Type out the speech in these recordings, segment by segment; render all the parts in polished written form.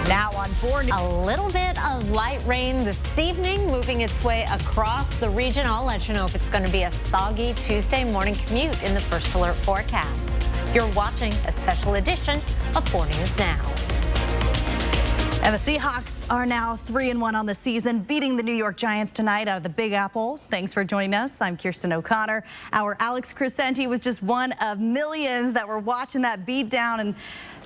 Now on 4 News. A little bit of light rain this evening, moving its way across the region. I'll let you know if it's going to be a soggy Tuesday morning commute in the First Alert forecast. You're watching a special edition of 4 News Now. And the Seahawks are now 3-1 on the season, beating the New York Giants tonight out of the Big Apple. Thanks for joining us. I'm Kirsten O'Connor. Our Alex Crescenti was just one of millions that were watching that beatdown, and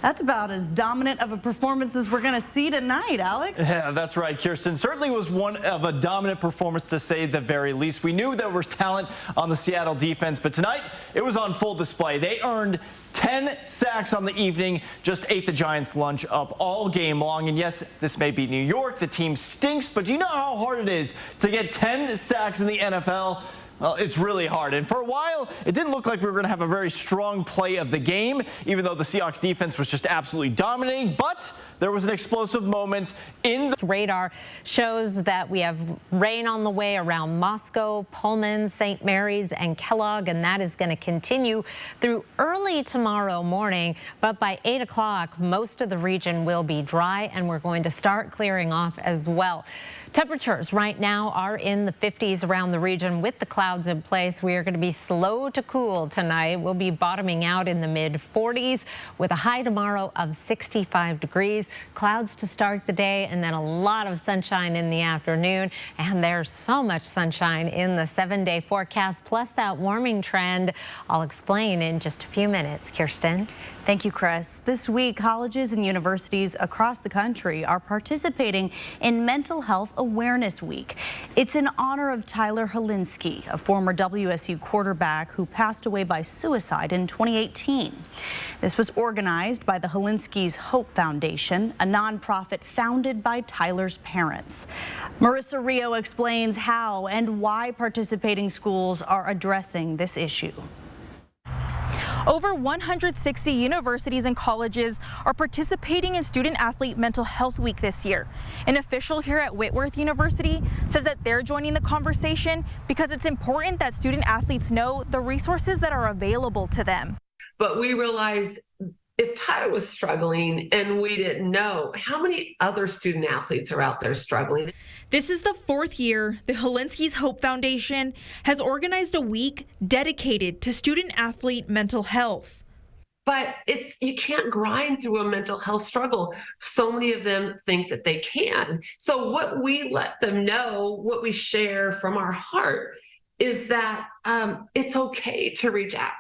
that's about as dominant of a performance as we're going to see tonight, Alex. Yeah, that's right, Kirsten. Certainly was one of a dominant performance, to say the very least. We knew there was talent on the Seattle defense, but tonight it was on full display. They earned 10 sacks on the evening, just ate the Giants' lunch up all game long. And yes, this may be New York. The team stinks, but do you know how hard it is to get 10 sacks in the NFL? Well, it's really hard. And for a while, it didn't look like we were going to have a very strong play of the game, even though the Seahawks defense was just absolutely dominating. But there was an explosive moment in the radar shows that we have rain on the way around Moscow, Pullman, St. Mary's, and Kellogg, and that is going to continue through early tomorrow morning. But by 8 o'clock, most of the region will be dry, and we're going to start clearing off as well. Temperatures right now are in the 50s around the region with the clouds in place. We are going to be slow to cool tonight. We'll be bottoming out in the mid-40s with a high tomorrow of 65 degrees. Clouds to start the day and then a lot of sunshine in the afternoon. And there's so much sunshine in the 7-day forecast, plus that warming trend. I'll explain in just a few minutes. Kirsten. Thank you, Chris. This week, colleges and universities across the country are participating in Mental Health Awareness Week. It's in honor of Tyler Hilinski, a former WSU quarterback who passed away by suicide in 2018. This was organized by the Hilinski's Hope Foundation, a nonprofit founded by Tyler's parents. Marissa Rio explains how and why participating schools are addressing this issue. Over 160 universities and colleges are participating in Student-Athlete Mental Health Week this year. An official here at Whitworth University says that they're joining the conversation because it's important that student-athletes know the resources that are available to them. But we realized if Tyler was struggling and we didn't know, how many other student athletes are out there struggling? This is the 4th year the Hilinski's Hope Foundation has organized a week dedicated to student-athlete mental health. But you can't grind through a mental health struggle. So many of them think that they can. So what we let them know, what we share from our heart, is that it's okay to reach out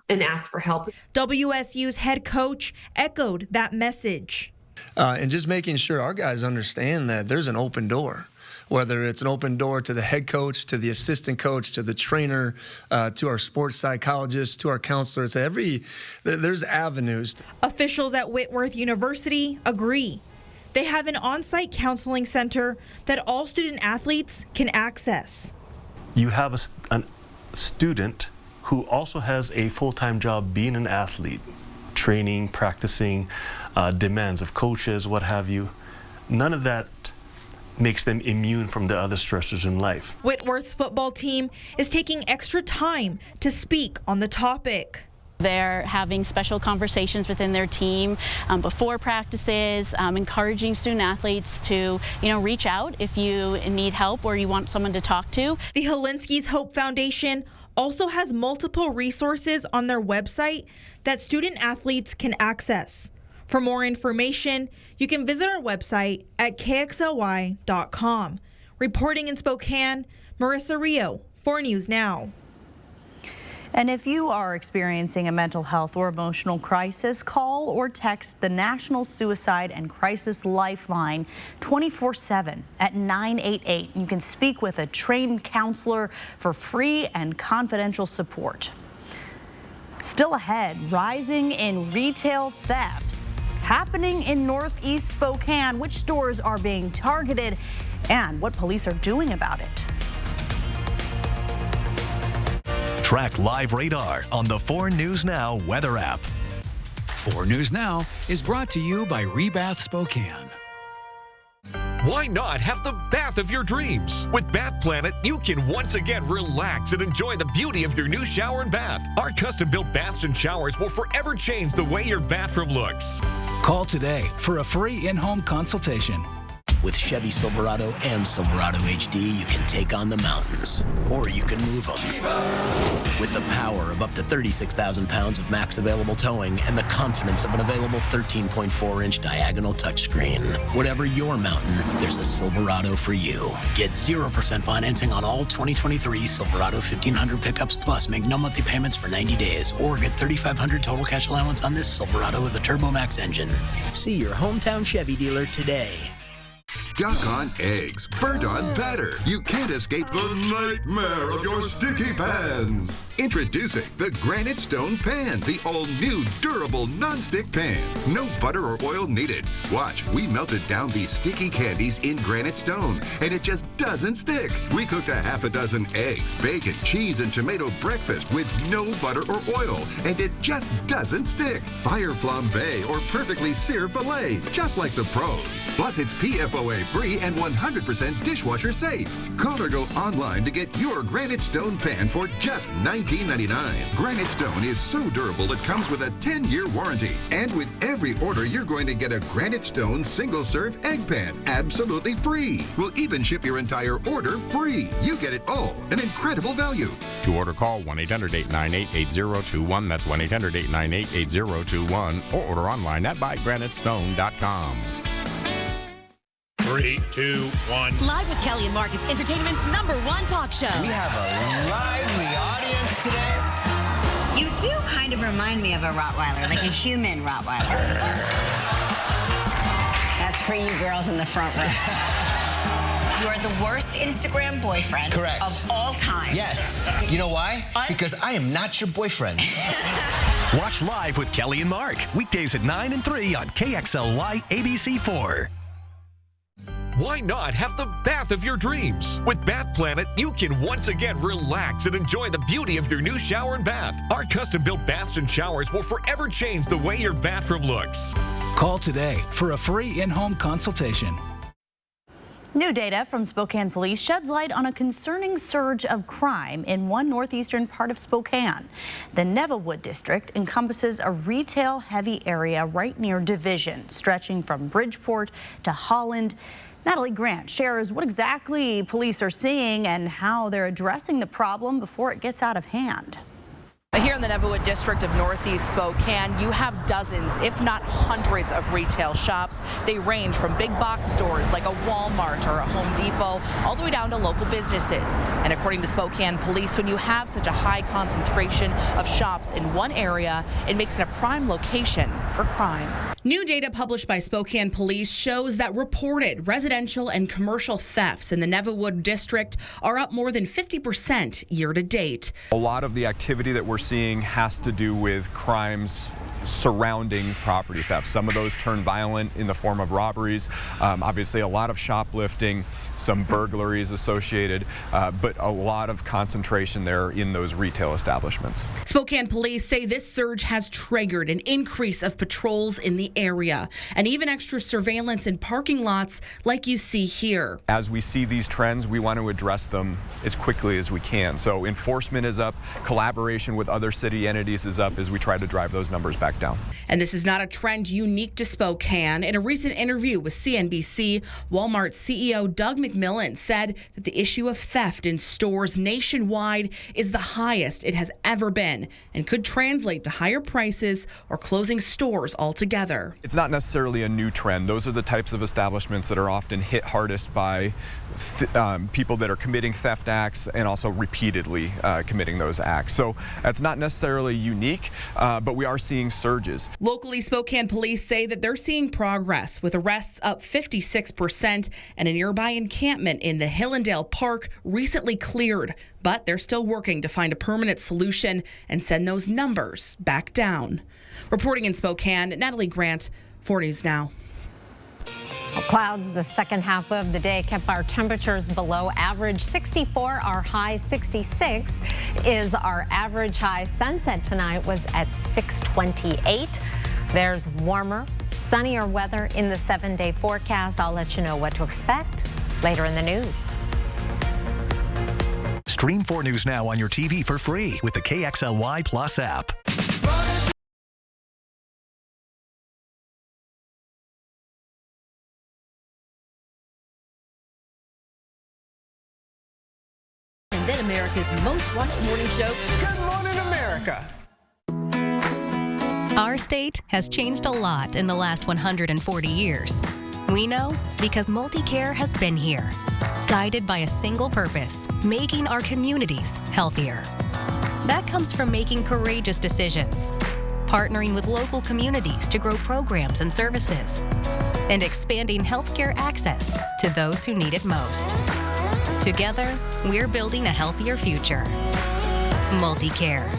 and ask for help. WSU's head coach echoed that message. And just making sure our guys understand that there's an open door, whether it's an open door to the head coach, to the assistant coach, to the trainer, to our sports psychologist, to our counselors. There's avenues. Officials at Whitworth University agree. They have an on-site counseling center that all student athletes can access. You have a student who also has a full-time job being an athlete, training, practicing, demands of coaches, what have you. None of that makes them immune from the other stressors in life. Whitworth's football team is taking extra time to speak on the topic. They're having special conversations within their team before practices, encouraging student athletes to, reach out if you need help or you want someone to talk to. The Hilinski's Hope Foundation also has multiple resources on their website that student athletes can access. For more information, you can visit our website at kxly.com. Reporting in Spokane, Marissa Rio, 4 News Now. And if you are experiencing a mental health or emotional crisis, call or text the National Suicide and Crisis Lifeline 24/7 at 988. You can speak with a trained counselor for free and confidential support. Still ahead, rising in retail thefts happening in Northeast Spokane. Which stores are being targeted and what police are doing about it? Track live radar on the 4 News Now weather app. 4 News Now is brought to you by Rebath Spokane. Why not have the bath of your dreams? With Bath Planet, you can once again relax and enjoy the beauty of your new shower and bath. Our custom-built baths and showers will forever change the way your bathroom looks. Call today for a free in-home consultation. With Chevy Silverado and Silverado HD, you can take on the mountains, or you can move them. With the power of up to 36,000 pounds of max available towing and the confidence of an available 13.4-inch diagonal touchscreen. Whatever your mountain, there's a Silverado for you. Get 0% financing on all 2023 Silverado 1500 pickups plus. Make no monthly payments for 90 days, or get $3,500 total cash allowance on this Silverado with a TurboMax engine. See your hometown Chevy dealer today. Stuck on eggs, burnt on batter. You can't escape the nightmare of your sticky pans. Introducing the Granite Stone Pan, the all-new durable non-stick pan. No butter or oil needed. Watch, we melted down these sticky candies in Granite Stone, and it just doesn't stick. We cooked a half a dozen eggs, bacon, cheese, and tomato breakfast with no butter or oil, and it just doesn't stick. Fire flambe or perfectly seared filet, just like the pros. Plus, it's PFOA free and 100% dishwasher safe. Call or go online to get your Granite Stone pan for just $19.99. Granite Stone is so durable it comes with a 10-year warranty. And with every order, you're going to get a Granite Stone single-serve egg pan absolutely free. We'll even ship your entire order free. You get it all. An incredible value. To order, call 1-800-898-8021. That's 1-800-898-8021. Or order online at buygranitestone.com. 3, 2, 1. Live with Kelly and Mark is entertainment's #1 talk show. We have a lively audience today. You do kind of remind me of a Rottweiler, like a human Rottweiler. That's for you girls in the front row. You are the worst Instagram boyfriend Correct. of all time. Yes. You know why? Because I am not your boyfriend. Watch Live with Kelly and Mark. Weekdays at 9 and 3 on KXLY ABC4. Why not have the bath of your dreams? With Bath Planet, you can once again relax and enjoy the beauty of your new shower and bath. Our custom-built baths and showers will forever change the way your bathroom looks. Call today for a free in-home consultation. New data from Spokane Police sheds light on a concerning surge of crime in one northeastern part of Spokane. The Nevawood district encompasses a retail-heavy area right near Division, stretching from Bridgeport to Holland. Natalie Grant shares what exactly police are seeing and how they're addressing the problem before it gets out of hand. Here in the Nevawood district of Northeast Spokane, you have dozens, if not hundreds, of retail shops. They range from big box stores like a Walmart or a Home Depot, all the way down to local businesses. And according to Spokane Police, when you have such a high concentration of shops in one area, it makes it a prime location for crime. New data published by Spokane Police shows that reported residential and commercial thefts in the Nevawood district are up more than 50% year to date. A lot of the activity that we're seeing has to do with crimes surrounding property theft. Some of those turn violent in the form of robberies. Obviously a lot of shoplifting, some burglaries associated, but a lot of concentration there in those retail establishments. Spokane Police say this surge has triggered an increase of patrols in the area and even extra surveillance in parking lots like you see here. As we see these trends, we want to address them as quickly as we can. So enforcement is up, collaboration with other city entities is up as we try to drive those numbers back down. And this is not a trend unique to Spokane. In a recent interview with CNBC, Walmart CEO Doug McMillon said that the issue of theft in stores nationwide is the highest it has ever been and could translate to higher prices or closing stores altogether. It's not necessarily a new trend. Those are the types of establishments that are often hit hardest by people that are committing theft acts and also repeatedly committing those acts. So that's not necessarily unique, but we are seeing surges. Locally, Spokane Police say that they're seeing progress with arrests up 56% and a nearby encampment in the Hillendale Park recently cleared. But they're still working to find a permanent solution and send those numbers back down. Reporting in Spokane, Natalie Grant, 4 News Now. Clouds the second half of the day kept our temperatures below average. 64, our high 66 is our average high. Sunset tonight was at 6:28. There's warmer, sunnier weather in the 7-day forecast. I'll let you know what to expect later in the news. Stream 4 News Now on your TV for free with the KXLY Plus app. and America's most watched morning show. Good morning, America. Our state has changed a lot in the last 140 years. We know because MultiCare has been here, guided by a single purpose, making our communities healthier. That comes from making courageous decisions, partnering with local communities to grow programs and services, and expanding healthcare access to those who need it most. Together, we're building a healthier future. MultiCare.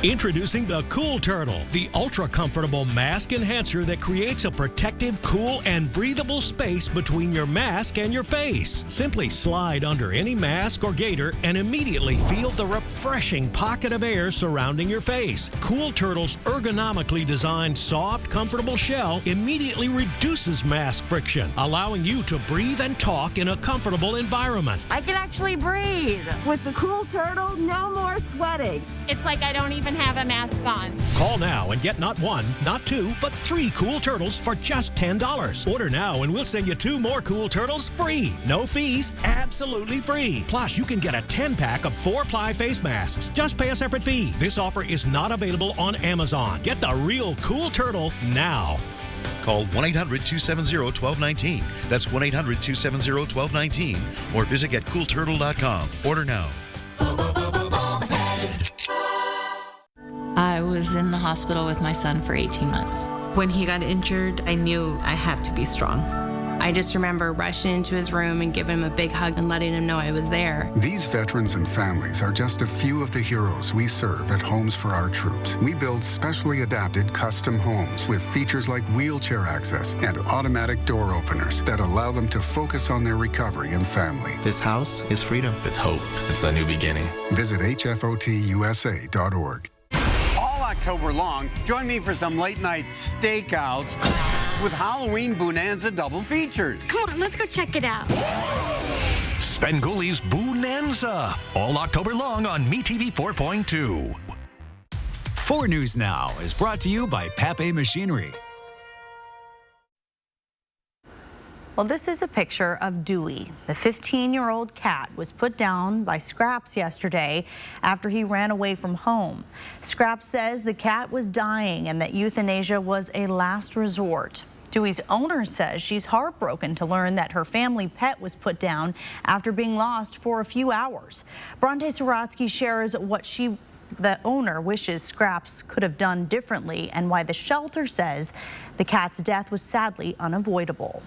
Introducing the Cool Turtle, the ultra-comfortable mask enhancer that creates a protective, cool, and breathable space between your mask and your face. Simply slide under any mask or gaiter and immediately feel the refreshing pocket of air surrounding your face. Cool Turtle's ergonomically designed, soft, comfortable shell immediately reduces mask friction, allowing you to breathe and talk in a comfortable environment. I can actually breathe. With the Cool Turtle, no more sweating. It's like I don't even have a mask on. Call now and get not one, not two, but 3 Cool Turtles for just $10. Order now and we'll send you 2 more Cool Turtles free. No fees, absolutely free. Plus, you can get a 10-pack of 4-ply face masks. Just pay a separate fee. This offer is not available on Amazon. Get the real Cool Turtle now. Call 1-800-270-1219. That's 1-800-270-1219. Or visit getcoolturtle.com. Order now. I was in the hospital with my son for 18 months. When he got injured, I knew I had to be strong. I just remember rushing into his room and giving him a big hug and letting him know I was there. These veterans and families are just a few of the heroes we serve at Homes for Our Troops. We build specially adapted custom homes with features like wheelchair access and automatic door openers that allow them to focus on their recovery and family. This house is freedom. It's hope. It's a new beginning. Visit hfotusa.org. October long, join me for some late night stakeouts with Halloween Bonanza double features. Come on, let's go check it out. Spenguli's Bonanza, all October long on MeTV 4.2. 4 News Now is brought to you by Pape Machinery. Well, this is a picture of Dewey. The 15-year-old cat was put down by Scraps yesterday after he ran away from home. Scraps says the cat was dying and that euthanasia was a last resort. Dewey's owner says she's heartbroken to learn that her family pet was put down after being lost for a few hours. Bronte Sorotsky shares what the owner wishes Scraps could have done differently and why the shelter says the cat's death was sadly unavoidable.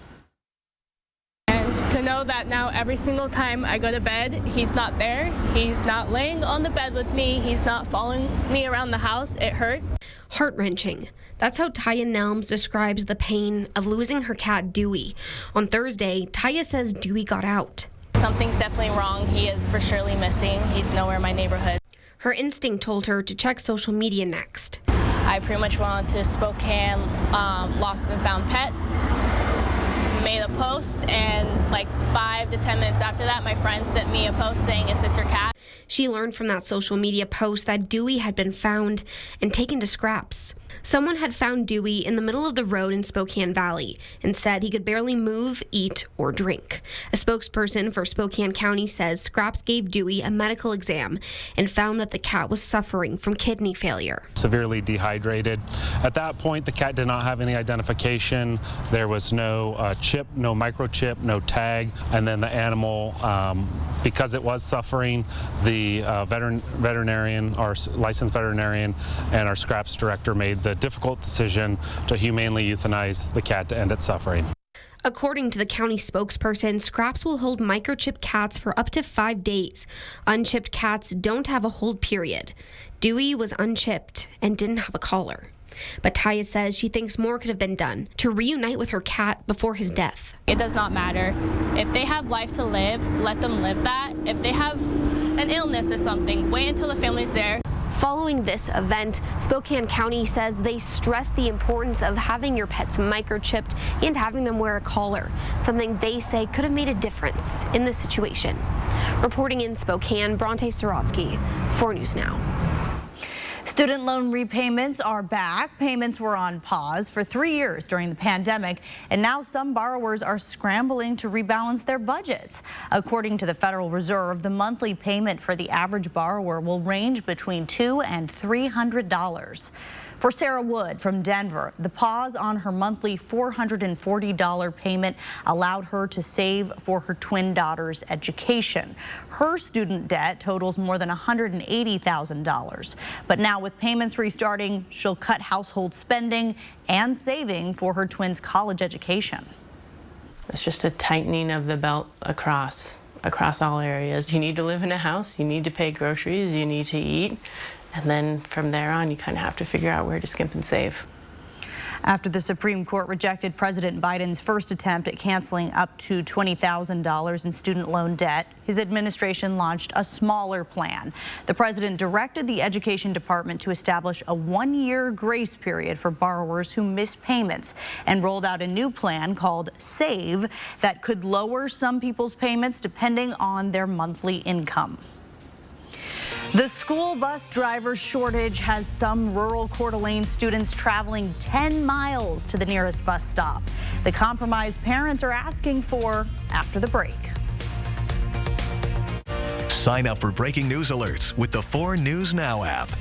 To know that now every single time I go to bed, he's not there. He's not laying on the bed with me. He's not following me around the house. It hurts. Heart-wrenching. That's how Taya Nelms describes the pain of losing her cat, Dewey. On Thursday, Taya says Dewey got out. Something's definitely wrong. He is for surely missing. He's nowhere in my neighborhood. Her instinct told her to check social media next. I pretty much went on to Spokane Lost and Found Pets, made a post, and like 5 to 10 minutes after that, my friend sent me a post saying, "Is this your cat?" She learned from that social media post that Dewey had been found and taken to Scraps. Someone had found Dewey in the middle of the road in Spokane Valley and said he could barely move, eat, or drink. A spokesperson for Spokane County says Scraps gave Dewey a medical exam and found that the cat was suffering from kidney failure. Severely dehydrated. At that point, the cat did not have any identification. There was no chip, no microchip, no tag. And then the animal, because it was suffering, the veterinarian, our licensed veterinarian, and our Scraps director made the difficult decision to humanely euthanize the cat to end its suffering. According to the county spokesperson, Scraps will hold microchipped cats for up to 5 days. Unchipped cats don't have a hold period. Dewey was unchipped and didn't have a collar. But Taya says she thinks more could have been done to reunite with her cat before his death. It does not matter. If they have life to live, let them live that. If they have an illness or something, wait until the family's there. Following this event, Spokane County says they stress the importance of having your pets microchipped and having them wear a collar, something they say could have made a difference in this situation. Reporting in Spokane, Bronte Sorotsky, 4 News Now. Student loan repayments are back. Payments were on pause for 3 years during the pandemic, and now some borrowers are scrambling to rebalance their budgets. According to the Federal Reserve, the monthly payment for the average borrower will range between $200 and $300. For Sarah Wood from Denver, the pause on her monthly $440 payment allowed her to save for her twin daughter's education. Her student debt totals more than $180,000. But now with payments restarting, she'll cut household spending and saving for her twins' college education. It's just a tightening of the belt across all areas. You need to live in a house, you need to pay groceries, you need to eat. And then from there on, you kind of have to figure out where to skimp and save. After the Supreme Court rejected President Biden's first attempt at canceling up to $20,000 in student loan debt, his administration launched a smaller plan. The president directed the Education Department to establish a 1-year grace period for borrowers who miss payments and rolled out a new plan called SAVE that could lower some people's payments depending on their monthly income. The school bus driver shortage has some rural Coeur d'Alene students traveling 10 miles to the nearest bus stop. The compromise parents are asking for after the break. Sign up for breaking news alerts with the 4 News Now app.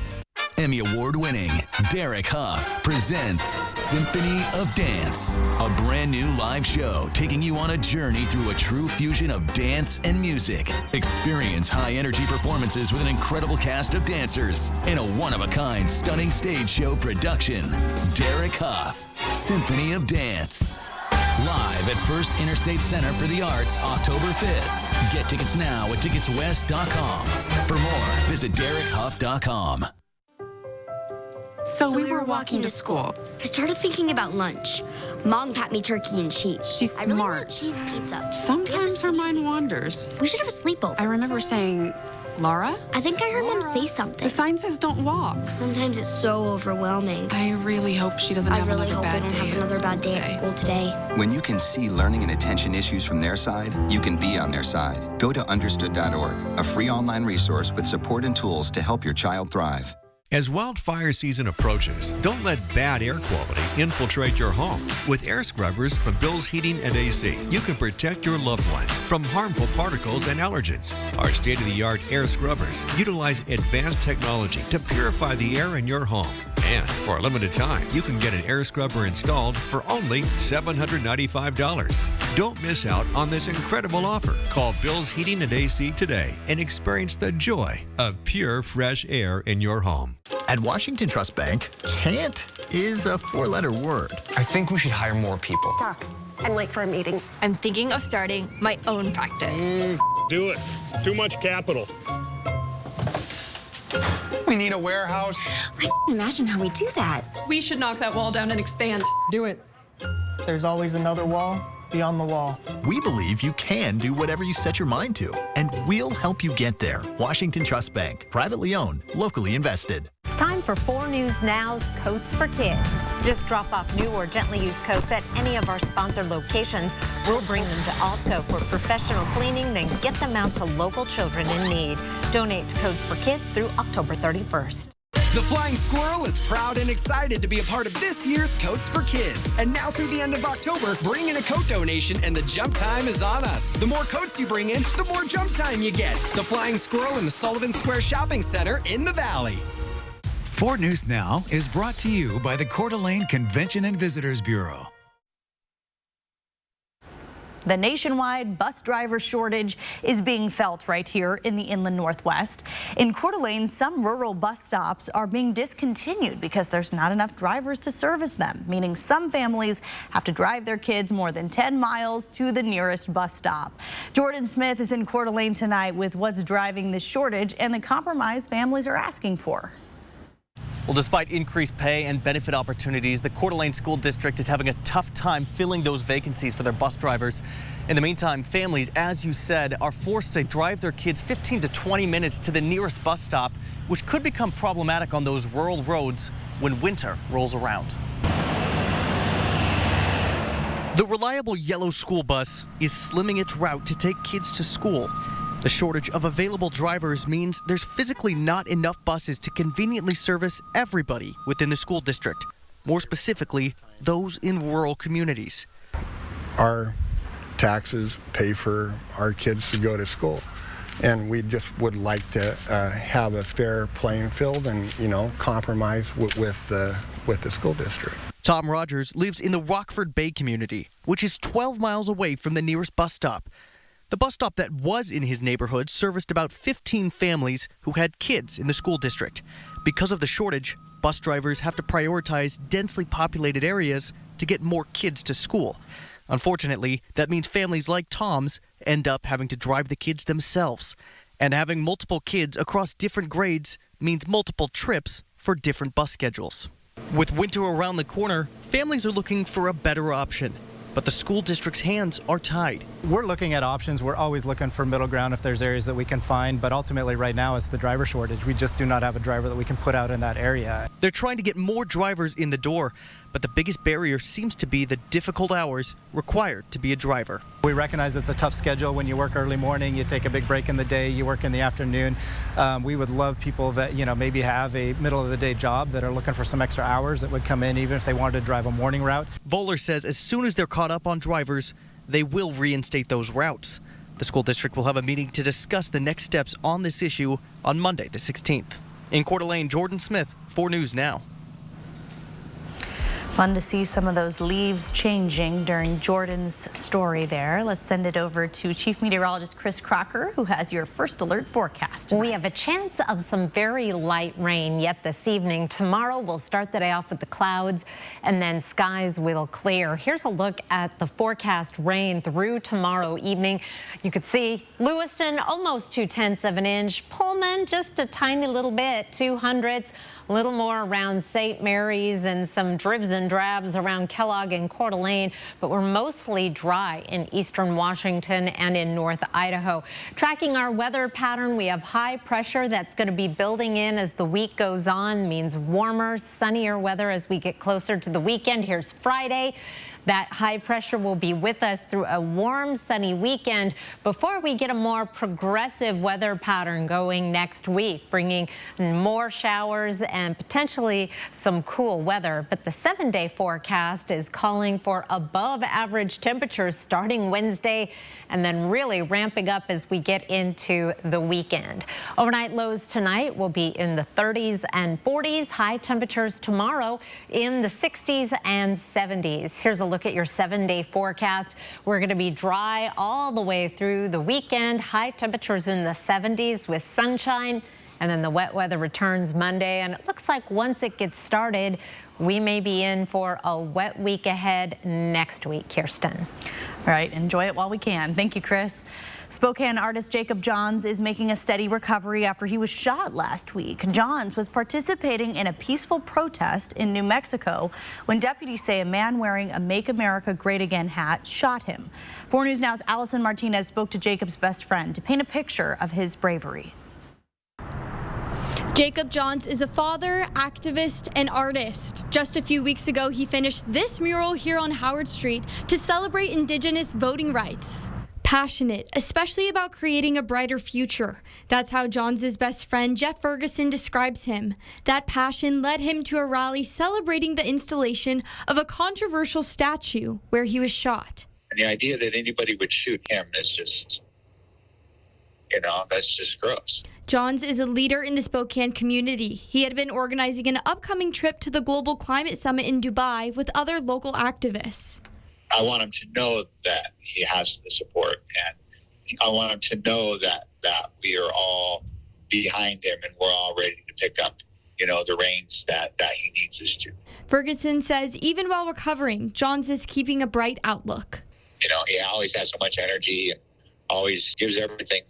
Emmy Award-winning Derek Hough presents Symphony of Dance, a brand new live show taking you on a journey through a true fusion of dance and music. Experience high-energy performances with an incredible cast of dancers in a one-of-a-kind stunning stage show production. Derek Hough, Symphony of Dance. Live at First Interstate Center for the Arts, October 5th. Get tickets now at ticketswest.com. For more, visit derekhough.com. So we were walking to school. I started thinking about lunch. Mom packed me turkey and cheese. She's I really smart. want cheese pizza. Sometimes her mind wanders. We should have a sleepover. I remember saying, Laura? I think I heard Mom say something. The sign says don't walk. Sometimes it's so overwhelming. I really hope she doesn't have another bad day. I really hope I don't have another bad day at school today. When you can see learning and attention issues from their side, you can be on their side. Go to understood.org, a free online resource with support and tools to help your child thrive. As wildfire season approaches, don't let bad air quality infiltrate your home. With air scrubbers from Bill's Heating and AC, you can protect your loved ones from harmful particles and allergens. Our state-of-the-art air scrubbers utilize advanced technology to purify the air in your home. And for a limited time, you can get an air scrubber installed for only $795. Don't miss out on this incredible offer. Call Bill's Heating and AC today and experience the joy of pure, fresh air in your home. At Washington Trust Bank, can't is a 4-letter word. I think we should hire more people. Doc, I'm late for a meeting. I'm thinking of starting my own practice. Do it. Too much capital. We need a warehouse. I can't imagine how we do that. We should knock that wall down and expand. Do it. There's always another wall beyond the wall. We believe you can do whatever you set your mind to, and we'll help you get there. Washington Trust Bank, privately owned, locally invested. It's time for 4 News Now's Coats for Kids. Just drop off new or gently used coats at any of our sponsored locations. We'll bring them to Alsco for professional cleaning, then get them out to local children in need. Donate to Coats for Kids through October 31st. The Flying Squirrel is proud and excited to be a part of this year's Coats for Kids. And now through the end of October, bring in a coat donation and the jump time is on us. The more coats you bring in, the more jump time you get. The Flying Squirrel in the Sullivan Square Shopping Center in the Valley. 4 News Now is brought to you by the Coeur d'Alene Convention and Visitors Bureau. The nationwide bus driver shortage is being felt right here in the Inland Northwest. In Coeur d'Alene, some rural bus stops are being discontinued because there's not enough drivers to service them, meaning some families have to drive their kids more than 10 miles to the nearest bus stop. Jordan Smith is in Coeur d'Alene tonight with what's driving this shortage and the compromise families are asking for. Well, despite increased pay and benefit opportunities, the Coeur d'Alene School District is having a tough time filling those vacancies for their bus drivers. In the meantime, families, as you said, are forced to drive their kids 15 to 20 minutes to the nearest bus stop, which could become problematic on those rural roads when winter rolls around. The reliable yellow school bus is slimming its route to take kids to school. The shortage of available drivers means there's physically not enough buses to conveniently service everybody within the school district, more specifically, those in rural communities. Our taxes pay for our kids to go to school, and we just would like to have a fair playing field and, compromise with the school district. Tom Rogers lives in the Rockford Bay community, which is 12 miles away from the nearest bus stop. The bus stop that was in his neighborhood serviced about 15 families who had kids in the school district. Because of the shortage, bus drivers have to prioritize densely populated areas to get more kids to school. Unfortunately, that means families like Tom's end up having to drive the kids themselves. And having multiple kids across different grades means multiple trips for different bus schedules. With winter around the corner, families are looking for a better option. But the school district's hands are tied. We're looking at options. We're always looking for middle ground if there's areas that we can find. But ultimately, right now, it's the driver shortage. We just do not have a driver that we can put out in that area. They're trying to get more drivers in the door, but the biggest barrier seems to be the difficult hours required to be a driver. We recognize it's a tough schedule. When you work early morning, you take a big break in the day, you work in the afternoon. We would love people that, maybe have a middle of the day job that are looking for some extra hours that would come in even if they wanted to drive a morning route. Voller says as soon as they're caught up on drivers, they will reinstate those routes. The school district will have a meeting to discuss the next steps on this issue on Monday, the 16th. In Coeur d'Alene, Jordan Smith, 4 News Now. Fun to see some of those leaves changing during Jordan's story there. Let's send it over to Chief Meteorologist Chris Crocker, who has your first alert forecast tonight. We have a chance of some very light rain yet this evening. Tomorrow we'll start the day off with the clouds and then skies will clear. Here's a look at the forecast rain through tomorrow evening. You could see Lewiston almost 0.2 of an inch. Pullman just a tiny little bit, 0.02, a little more around St. Mary's and some dribs and drabs around Kellogg and Coeur d'Alene, but we're mostly dry in eastern Washington and in North Idaho. Tracking our weather pattern, we have high pressure that's going to be building in as the week goes on, means warmer, sunnier weather as we get closer to the weekend. Here's Friday. That high pressure will be with us through a warm, sunny weekend before we get a more progressive weather pattern going next week, bringing more showers and potentially some cool weather. But the 7-day forecast is calling for above average temperatures starting Wednesday and then really ramping up as we get into the weekend. Overnight lows tonight will be in the 30s and 40s. High temperatures tomorrow in the 60s and 70s. Here's a look at your 7-day forecast. We're going to be dry all the way through the weekend. High temperatures in the 70s with sunshine. And then the wet weather returns Monday. And it looks like once it gets started, we may be in for a wet week ahead next week, Kirsten. All right, enjoy it while we can. Thank you, Chris. Spokane artist Jacob Johns is making a steady recovery after he was shot last week. Johns was participating in a peaceful protest in New Mexico when deputies say a man wearing a Make America Great Again hat shot him. 4 News Now's Allison Martinez spoke to Jacob's best friend to paint a picture of his bravery. Jacob Johns is a father, activist, and artist. Just a few weeks ago, he finished this mural here on Howard Street to celebrate Indigenous voting rights. Passionate, especially about creating a brighter future. That's how Johns' best friend, Jeff Ferguson, describes him. That passion led him to a rally celebrating the installation of a controversial statue where he was shot. And the idea that anybody would shoot him is just, that's just gross. Johns is a leader in the Spokane community. He had been organizing an upcoming trip to the Global Climate Summit in Dubai with other local activists. I want him to know that he has the support, and I want him to know that we are all behind him and we're all ready to pick up, the reins that he needs us to. Ferguson says even while recovering, Johns is keeping a bright outlook. He always has so much energy and always gives everything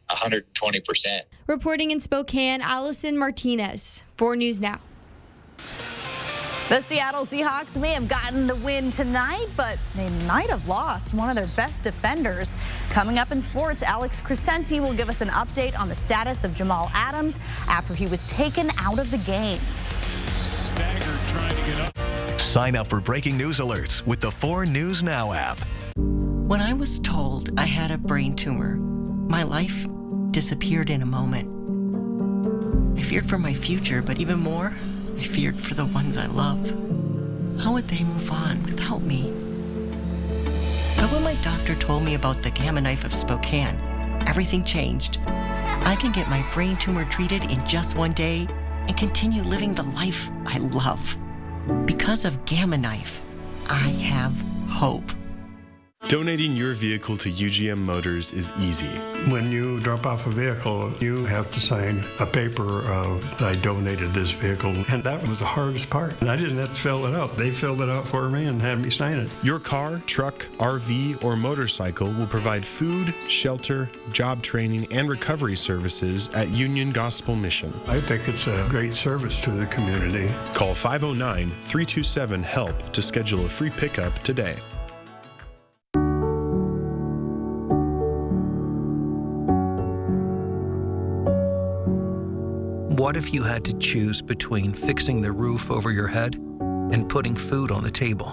120%. Reporting in Spokane, Allison Martinez, 4 News Now. The Seattle Seahawks may have gotten the win tonight, but they might have lost one of their best defenders. Coming up in sports, Alex Crescenti will give us an update on the status of Jamal Adams after he was taken out of the game. Staggered trying to get up. Sign up for breaking news alerts with the 4 News Now app. When I was told I had a brain tumor, my life disappeared in a moment. I feared for my future, but even more, I feared for the ones I love. How would they move on without me? But when my doctor told me about the Gamma Knife of Spokane, everything changed. I can get my brain tumor treated in just one day and continue living the life I love. Because of Gamma Knife, I have hope. Donating your vehicle to UGM Motors is easy. When you drop off a vehicle, you have to sign a paper of, I donated this vehicle. And that was the hardest part. And I didn't have to fill it out. They filled it out for me and had me sign it. Your car, truck, RV, or motorcycle will provide food, shelter, job training, and recovery services at Union Gospel Mission. I think it's a great service to the community. Call 509-327-HELP to schedule a free pickup today. What if you had to choose between fixing the roof over your head and putting food on the table?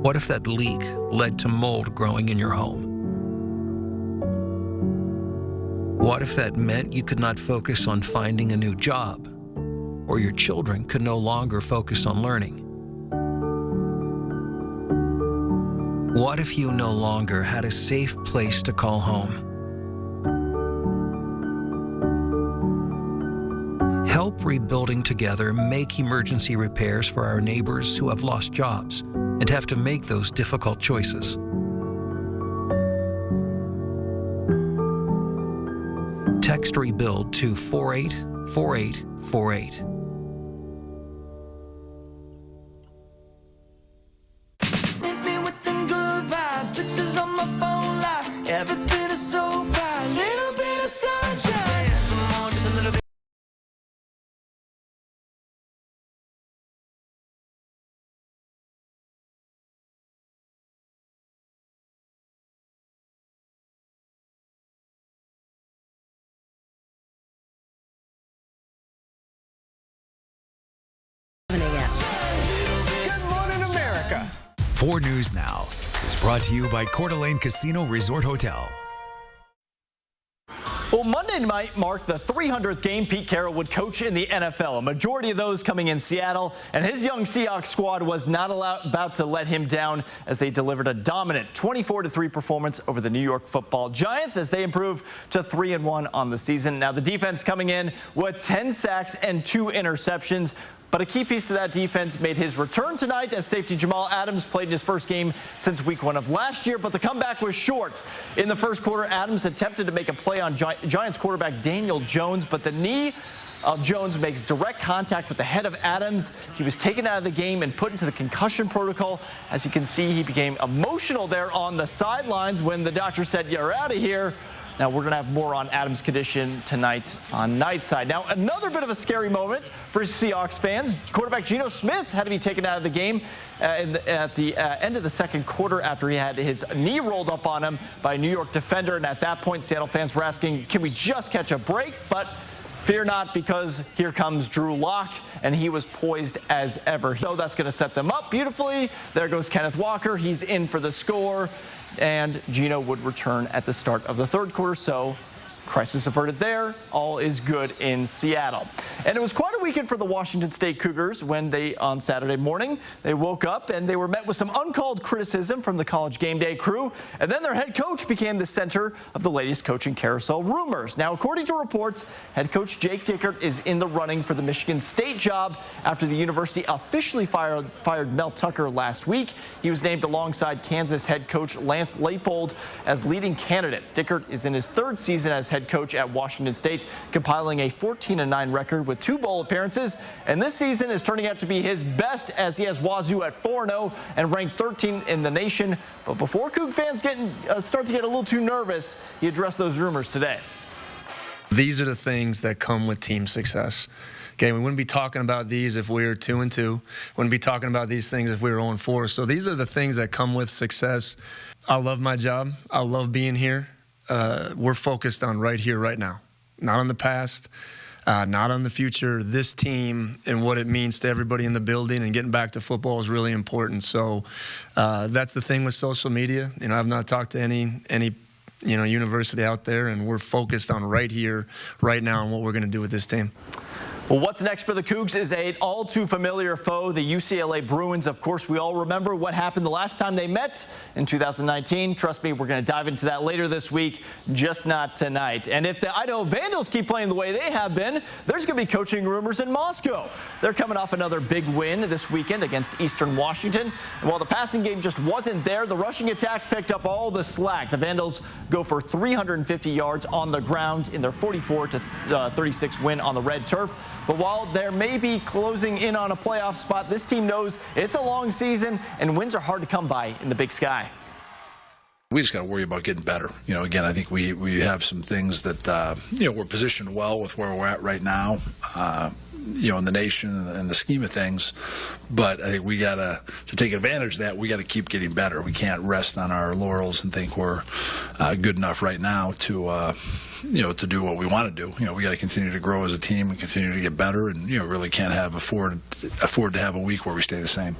What if that leak led to mold growing in your home? What if that meant you could not focus on finding a new job, or your children could no longer focus on learning? What if you no longer had a safe place to call home? Help Rebuilding Together make emergency repairs for our neighbors who have lost jobs and have to make those difficult choices. Text REBUILD to 484848. Everything is so fine, little bit of sunshine, some more, just a little bit. Good morning, America. 4 News Now is brought to you by Coeur d'Alene Casino Resort Hotel. Well, Monday night marked the 300th game Pete Carroll would coach in the NFL. A majority of those coming in Seattle, and his young Seahawks squad was not about to let him down as they delivered a dominant 24-3 performance over the New York Football Giants as they improve to 3-1 on the season. Now the defense coming in with 10 sacks and 2 interceptions. But a key piece to that defense made his return tonight as safety Jamal Adams played in his first game since week 1 of last year, but the comeback was short. In the first quarter, Adams attempted to make a play on Giants quarterback Daniel Jones, but the knee of Jones makes direct contact with the head of Adams. He was taken out of the game and put into the concussion protocol. As you can see, he became emotional there on the sidelines when the doctor said, "You're out of here." Now, we're going to have more on Adams' condition tonight on Nightside. Now, another bit of a scary moment for Seahawks fans. Quarterback Geno Smith had to be taken out of the game at the end of the second quarter after he had his knee rolled up on him by a New York defender. And at that point, Seattle fans were asking, can we just catch a break? But fear not, because here comes Drew Lock, and he was poised as ever. So that's going to set them up beautifully. There goes Kenneth Walker. He's in for the score. And Geno would return at the start of the third quarter, so crisis averted there. All is good in Seattle. And it was quite a weekend for the Washington State Cougars when they, on Saturday morning, they woke up and they were met with some uncalled criticism from the College Game Day crew. And then their head coach became the center of the latest coaching carousel rumors. Now, according to reports, head coach Jake Dickert is in the running for the Michigan State job after the university officially fired Mel Tucker last week. He was named alongside Kansas head coach Lance Leipold as leading candidates. Dickert is in his 3rd season as head coach at Washington State, compiling a 14-9 record with 2 bowl appearances, and this season is turning out to be his best as he has Wazoo at 4-0 and ranked 13th in the nation. But before Coug fans start to get a little too nervous, he addressed those rumors today. These are the things that come with team success. Okay, we wouldn't be talking about these if we were 2-2. Wouldn't be talking about these things if we were 0-4. So these are the things that come with success. I love my job. I love being here. We're focused on right here, right now. Not on the past, not on the future. This team and what it means to everybody in the building and getting back to football is really important. So that's the thing with social media. You know, I've not talked to any university out there, and we're focused on right here, right now, and what we're going to do with this team. Well, what's next for the Cougs is an all too familiar foe, the UCLA Bruins. Of course, we all remember what happened the last time they met in 2019. Trust me, we're going to dive into that later this week, just not tonight. And if the Idaho Vandals keep playing the way they have been, there's going to be coaching rumors in Moscow. They're coming off another big win this weekend against Eastern Washington. And while the passing game just wasn't there, the rushing attack picked up all the slack. The Vandals go for 350 yards on the ground in their 44-36 win on the red turf. But while there may be closing in on a playoff spot, this team knows it's a long season and wins are hard to come by in the Big Sky. We just got to worry about getting better. Again, I think we have some things that, we're positioned well with where we're at right now, in the nation and the scheme of things. But I think we got to take advantage of that. We got to keep getting better. We can't rest on our laurels and think we're good enough right now to do what we want to do. We got to continue to grow as a team and continue to get better, and really can't afford to have a week where we stay the same.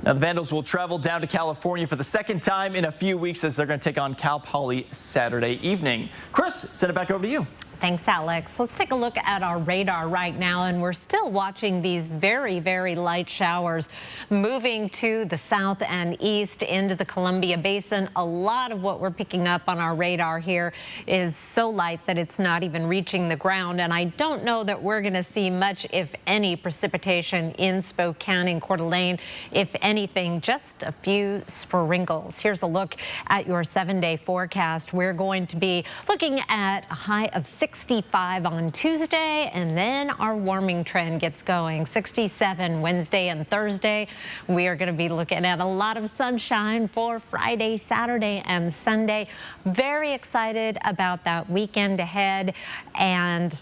Now, the Vandals will travel down to California for the second time in a few weeks as they're going to take on Cal Poly Saturday evening. Chris, send it back over to you. Thanks, Alex. Let's take a look at our radar right now, and we're still watching these very, very light showers moving to the south and east into the Columbia Basin. A lot of what we're picking up on our radar here is so light that it's not even reaching the ground, and I don't know that we're going to see much, if any, precipitation in Spokane and Coeur d'Alene. If anything, just a few sprinkles. Here's a look at your 7-day forecast. We're going to be looking at a high of 65 on Tuesday, and then our warming trend gets going. 67 Wednesday and Thursday. We are going to be looking at a lot of sunshine for Friday, Saturday, and Sunday. Very excited about that weekend ahead, and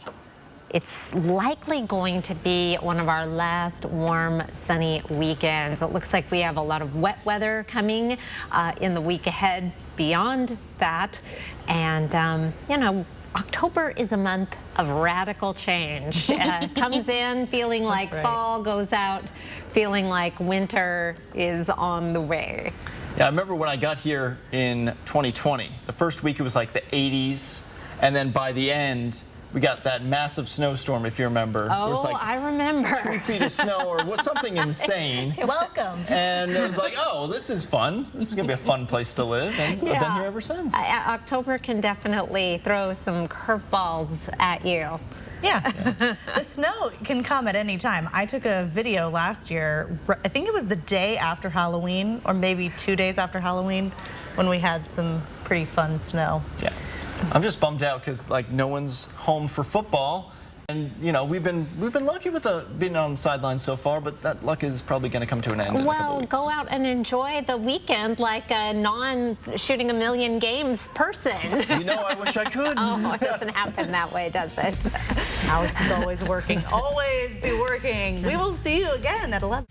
it's likely going to be one of our last warm, sunny weekends. It looks like we have a lot of wet weather coming in the week ahead beyond that. And, October is a month of radical change. Comes in feeling like fall, goes out feeling like winter is on the way. Yeah, I remember when I got here in 2020. The first week it was like the 80s, and then by the end, we got that massive snowstorm, if you remember. Oh, it was like I remember. 2 feet of snow or was something insane. Welcome. And it was like, oh, this is fun. This is going to be a fun place to live. And I've been here ever since. October can definitely throw some curveballs at you. Yeah, the snow can come at any time. I took a video last year, I think it was the day after Halloween, or maybe 2 days after Halloween, when we had some pretty fun snow. Yeah. I'm just bummed out because no one's home for football, and we've been lucky with being on the sidelines so far, but that luck is probably going to come to an end. In a couple weeks. Go out and enjoy the weekend like a non-shooting a million games person. I wish I could. Oh, it doesn't happen that way, does it? Alex is always working. Always be working. We will see you again at 11.